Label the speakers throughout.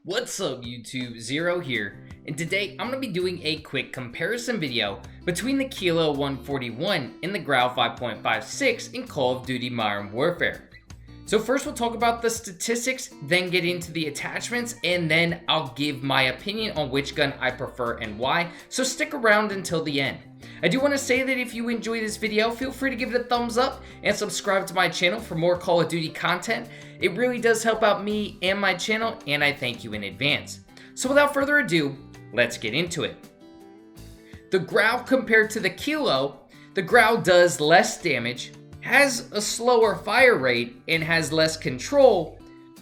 Speaker 1: What's up YouTube, Zero here, and today I'm going to be doing a quick comparison video between the Kilo 141 and the Grau 5.56 in Call of Duty Modern Warfare. So first we'll talk about the statistics, then get into the attachments, and then I'll give my opinion on which gun I prefer and why, so stick around until the end. I do want to say that if you enjoy this video, feel free to give it a thumbs up and subscribe to my channel for more Call of Duty content. It really does help out me and my channel, and I thank you in advance. So without further ado, let's get into it. The Growl compared to the Kilo, the Growl does less damage, has a slower fire rate, and has less control,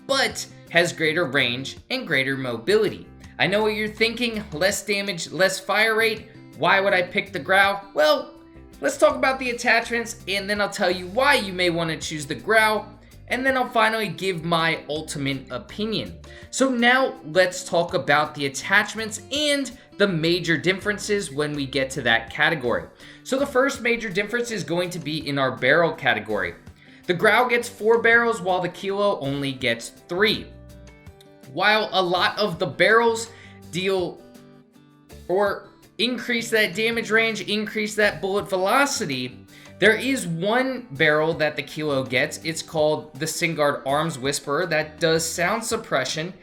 Speaker 1: but has greater range and greater mobility. I know what you're thinking, less damage, less fire rate. Why would I pick the Growl? Well, let's talk about the attachments, and then I'll tell you why you may want to choose the Growl, and then I'll finally give my ultimate opinion. So now let's talk about the attachments and the major differences when we get to that category. So the first major difference is going to be in our barrel category. The Growl gets 4 barrels while the Kilo only gets 3. While a lot of the barrels deal or increase that damage range, increase that bullet velocity, there is one barrel that the Kilo gets. It's called the Singard Arms Whisperer that does sound suppression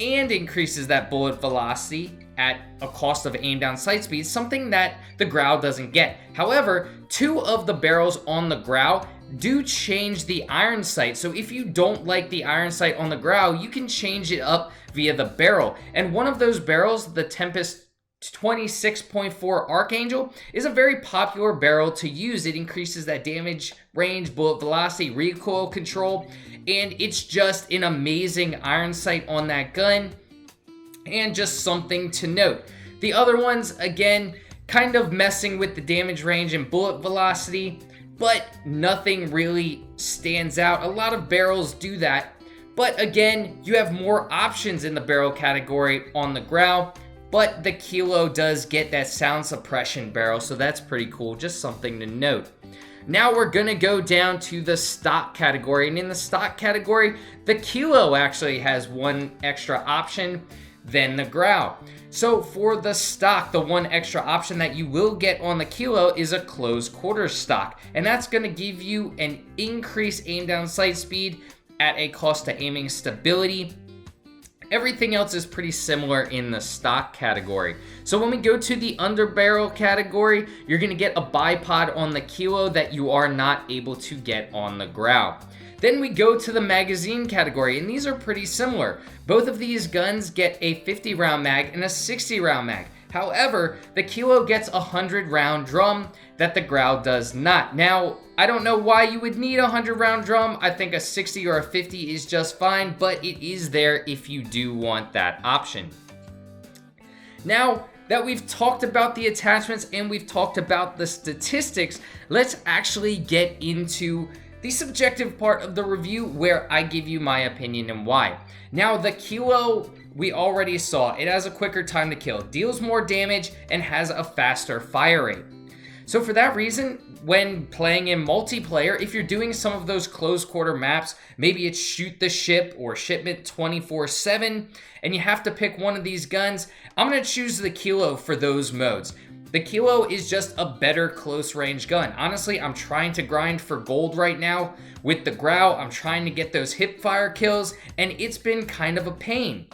Speaker 1: and increases that bullet velocity at a cost of aim down sight speed, something that the Growl doesn't get. However, 2 of the barrels on the Growl do change the iron sight. So if you don't like the iron sight on the Growl, you can change it up via the barrel. And one of those barrels, the Tempest 26.4 Archangel, is a very popular barrel to use. It increases that damage range, bullet velocity, recoil control, and it's just an amazing iron sight on that gun, and just something to note. The other ones, again, kind of messing with the damage range and bullet velocity, but nothing really stands out. A lot of barrels do that, but again, you have more options in the barrel category on the Growl. But the Kilo does get that sound suppression barrel, so that's pretty cool, just something to note. Now we're gonna go down to the stock category, and in the stock category, the Kilo actually has one extra option than the Growl. So for the stock, the one extra option that you will get on the Kilo is a close quarters stock, and that's gonna give you an increased aim down sight speed at a cost to aiming stability. Everything else is pretty similar in the stock category. So when we go to the underbarrel category, you're gonna get a bipod on the Kilo that you are not able to get on the Growl. Then we go to the magazine category, and these are pretty similar. Both of these guns get a 50 round mag and a 60 round mag. However, the Kilo gets a 100 round drum that the Growl does not. Now, I don't know why you would need a 100 round drum. I think a 60 or a 50 is just fine, but it is there if you do want that option. Now that we've talked about the attachments and we've talked about the statistics, let's actually get into the subjective part of the review where I give you my opinion and why. Now, the Kilo, we already saw, it has a quicker time to kill, deals more damage, and has a faster fire rate. So for that reason, when playing in multiplayer, if you're doing some of those close quarter maps, maybe it's shoot the ship or shipment 24/7, and you have to pick one of these guns, I'm gonna choose the Kilo for those modes. The Kilo is just a better close range gun. Honestly, I'm trying to grind for gold right now. With the Growl, I'm trying to get those hip fire kills, and it's been kind of a pain.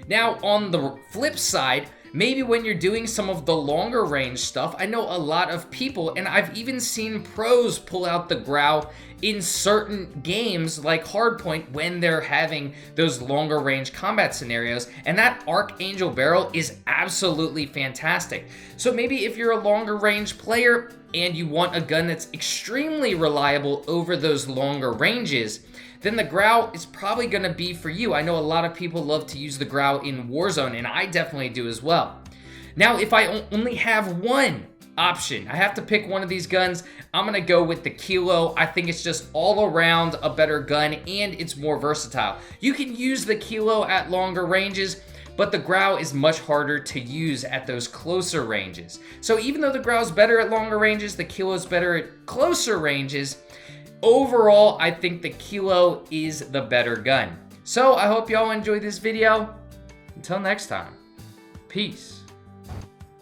Speaker 1: Now, on the flip side, maybe when you're doing some of the longer range stuff, I know a lot of people, and I've even seen pros pull out the Growl in certain games like Hardpoint when they're having those longer range combat scenarios, and that Archangel barrel is absolutely fantastic. So maybe if you're a longer range player and you want a gun that's extremely reliable over those longer ranges, then the Growl is probably going to be for you. I know a lot of people love to use the Growl in Warzone, and I definitely do as well. Now, if I only have one option, I have to pick one of these guns, I'm going to go with the Kilo. I think it's just all around a better gun, and it's more versatile. You can use the Kilo at longer ranges, but the Growl is much harder to use at those closer ranges. So even though the Growl's better at longer ranges, the Kilo's better at closer ranges. Overall, I think the Kilo is the better gun. So I hope y'all enjoyed this video. Until next time, peace.